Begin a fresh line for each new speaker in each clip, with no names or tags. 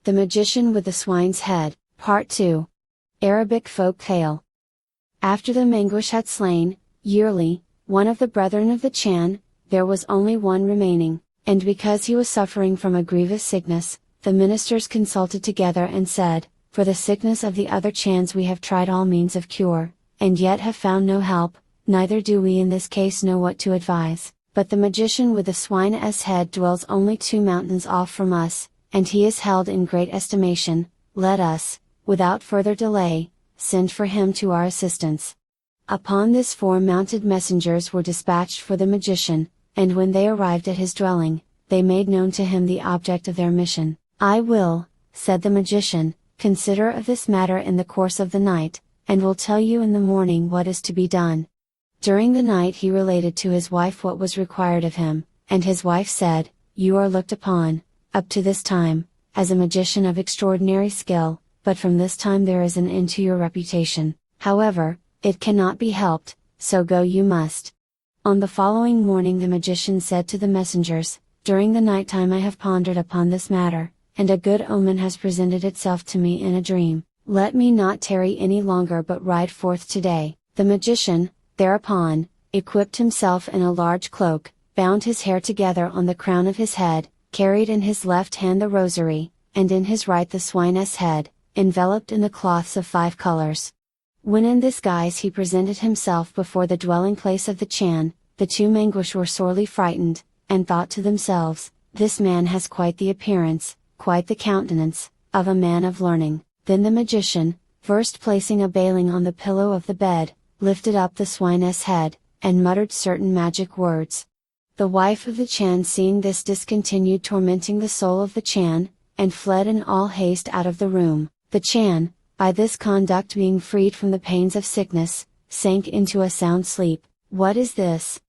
The Magician with the Swine's Head, Part 2. Arabic Folk Tale. After the Mangush had slain, yearly, one of the brethren of the Chan, there was only one remaining, and because he was suffering from a grievous sickness, the ministers consulted together and said, "For the sickness of the other Chans we have tried all means of cure, and yet have found no help, neither do we in this case know what to advise, but the magician with the swine's head dwells only 2 mountains off from us, and he is held in great estimation. Let us, without further delay, send for him to our assistance." Upon this 4 mounted messengers were dispatched for the magician, and when they arrived at his dwelling, they made known to him the object of their mission. "I will," said the magician, "consider of this matter in the course of the night, and will tell you in the morning what is to be done." During the night he related to his wife what was required of him, and his wife said, "You are looked upon, up to this time, as a magician of extraordinary skill, but from this time there is an end to your reputation. However, it cannot be helped, so go you must." On the following morning the magician said to the messengers, "During the night time I have pondered upon this matter, and a good omen has presented itself to me in a dream. Let me not tarry any longer but ride forth today." The magician, thereupon, equipped himself in a large cloak, bound his hair together on the crown of his head, carried in his left hand the rosary, and in his right the swine's head, enveloped in the cloths of 5 colors. When in this guise he presented himself before the dwelling place of the Chan, the 2 Mangush were sorely frightened, and thought to themselves, "This man has quite the appearance, quite the countenance, of a man of learning." Then the magician, first placing a baling on the pillow of the bed, lifted up the swine's head, and muttered certain magic words. The wife of the Chan seeing this discontinued tormenting the soul of the Chan, and fled in all haste out of the room. The Chan, by this conduct being freed from the pains of sickness, sank into a sound sleep. "What is this?"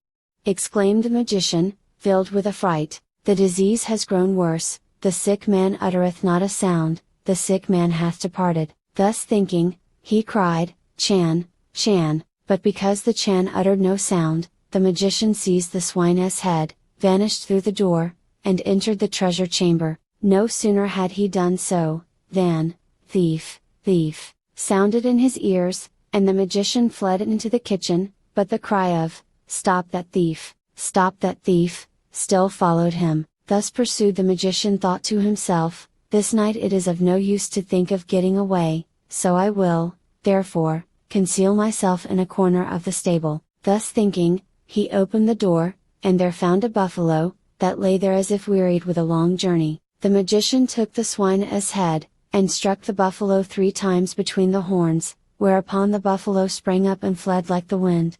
exclaimed the magician, filled with affright. "The disease has grown worse, the sick man uttereth not a sound, the sick man hath departed." Thus thinking, he cried, "Chan, Chan," but because the Chan uttered no sound, the magician seized the swine's head, vanished through the door, and entered the treasure chamber. No sooner had he done so, than, "Thief, thief," sounded in his ears, and the magician fled into the kitchen, but the cry of, "Stop that thief, stop that thief," still followed him. Thus pursued the magician thought to himself, "This night it is of no use to think of getting away, so I will, therefore, conceal myself in a corner of the stable." Thus thinking, he opened the door, and there found a buffalo, that lay there as if wearied with a long journey. The magician took the swine's head, and struck the buffalo 3 times between the horns, whereupon the buffalo sprang up and fled like the wind.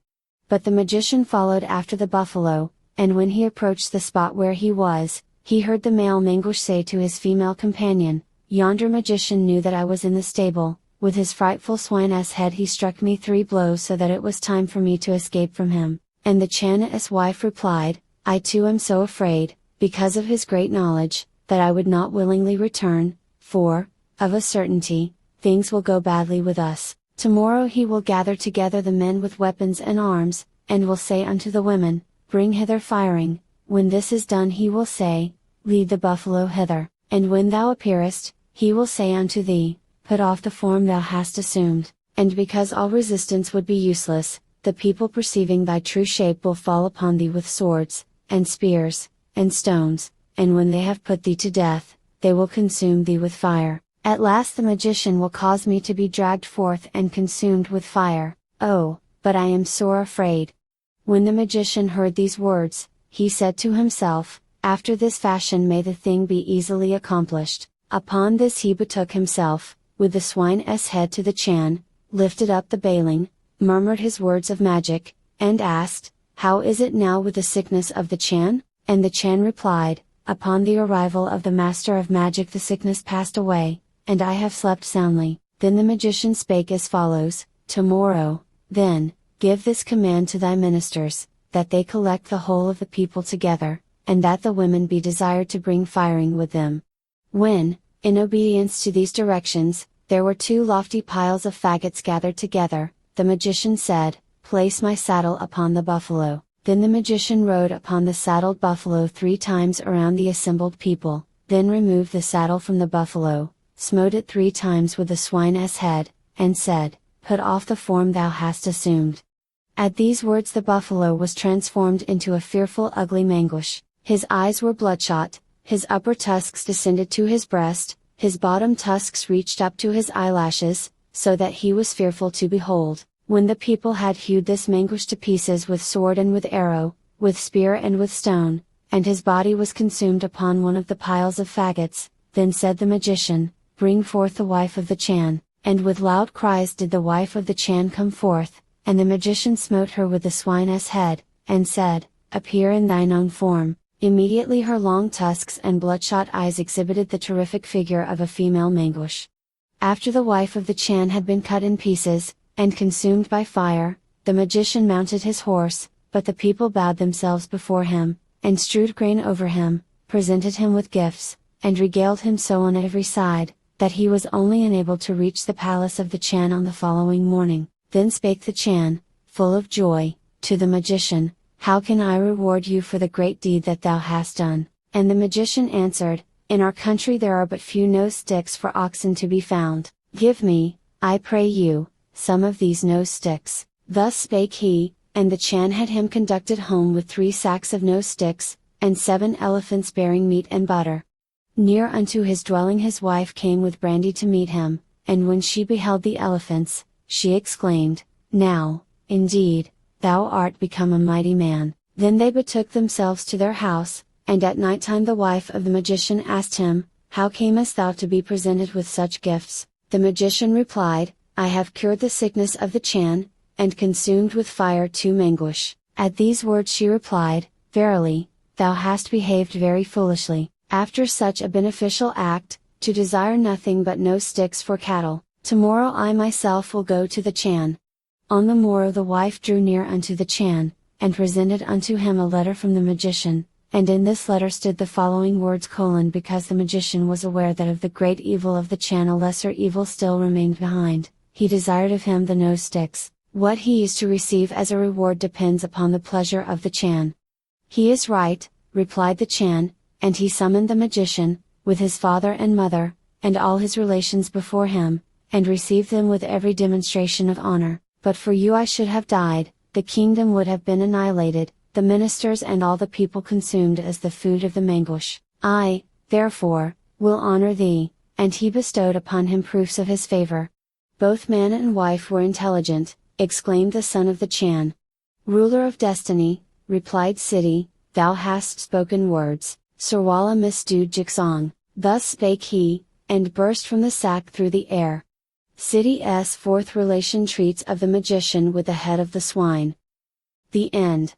But the magician followed after the buffalo, and when he approached the spot where he was, he heard the male Mangush say to his female companion, "Yonder magician knew that I was in the stable, with his frightful swine's head he struck me 3 blows so that it was time for me to escape from him." And the Chan's wife replied, "I too am so afraid, because of his great knowledge, that I would not willingly return, for, of a certainty, things will go badly with us. Tomorrow he will gather together the men with weapons and arms, and will say unto the women, Bring hither firing. When this is done he will say, Lead the buffalo hither, and when thou appearest, he will say unto thee, Put off the form thou hast assumed." And because all resistance would be useless, the people perceiving thy true shape will fall upon thee with swords, and spears, and stones, and when they have put thee to death, they will consume thee with fire. At last the magician will cause me to be dragged forth and consumed with fire. Oh, but I am sore afraid. When the magician heard these words, he said to himself, After this fashion may the thing be easily accomplished. Upon this he betook himself, with the swine's head to the Chan, lifted up the baling, murmured his words of magic, and asked, "How is it now with the sickness of the Chan?" And the Chan replied, "Upon the arrival of the master of magic the sickness passed away, and I have slept soundly." Then the magician spake as follows, "Tomorrow, then, give this command to thy ministers, that they collect the whole of the people together, and that the women be desired to bring firing with them." When, in obedience to these directions, there were 2 lofty piles of faggots gathered together, the magician said, "Place my saddle upon the buffalo." Then the magician rode upon the saddled buffalo 3 times around the assembled people, then removed the saddle from the buffalo, smote it 3 times with the swine's head, and said, "Put off the form thou hast assumed." At these words the buffalo was transformed into a fearful ugly mangush, his eyes were bloodshot, his upper tusks descended to his breast, his bottom tusks reached up to his eyelashes, so that he was fearful to behold. When the people had hewed this mangush to pieces with sword and with arrow, with spear and with stone, and his body was consumed upon one of the piles of faggots, then said the magician, "Bring forth the wife of the Chan," and with loud cries did the wife of the Chan come forth, and the magician smote her with the swine's head, and said, "Appear in thine own form." Immediately her long tusks and bloodshot eyes exhibited the terrific figure of a female mangush. After the wife of the Chan had been cut in pieces, and consumed by fire, the magician mounted his horse, but the people bowed themselves before him, and strewed grain over him, presented him with gifts, and regaled him so on every side, that he was only enabled to reach the palace of the Chan on the following morning. Then spake the Chan, full of joy, to the magician, "How can I reward you for the great deed that thou hast done?" And the magician answered, "In our country there are but few nose sticks for oxen to be found. Give me, I pray you, some of these nose sticks." Thus spake he, and the Chan had him conducted home with 3 sacks of nose sticks, and 7 elephants bearing meat and butter. Near unto his dwelling his wife came with brandy to meet him, and when she beheld the elephants, she exclaimed, "Now, indeed, thou art become a mighty man." Then they betook themselves to their house, and at night time the wife of the magician asked him, "How camest thou to be presented with such gifts?" The magician replied, "I have cured the sickness of the Chan, and consumed with fire 2 mangush." At these words she replied, "Verily, thou hast behaved very foolishly, after such a beneficial act, to desire nothing but nose sticks for cattle. Tomorrow I myself will go to the Chan." On the morrow the wife drew near unto the Chan, and presented unto him a letter from the magician, and in this letter stood the following words: because the magician was aware that of the great evil of the Chan a lesser evil still remained behind, he desired of him the nose sticks. What he is to receive as a reward depends upon the pleasure of the Chan. "He is right," replied the Chan, and he summoned the magician, with his father and mother, and all his relations before him, and received them with every demonstration of honor. "But for you I should have died, the kingdom would have been annihilated, the ministers and all the people consumed as the food of the mangush. I, therefore, will honor thee," and he bestowed upon him proofs of his favor. Both man and wife were intelligent, exclaimed the son of the Chan. "Ruler of destiny," replied Siddhi, "thou hast spoken words, Sarwala misdu jiksong." Thus spake he, and burst from the sack through the air. Siddhi's fourth relation treats of the magician with the head of the swine. The end.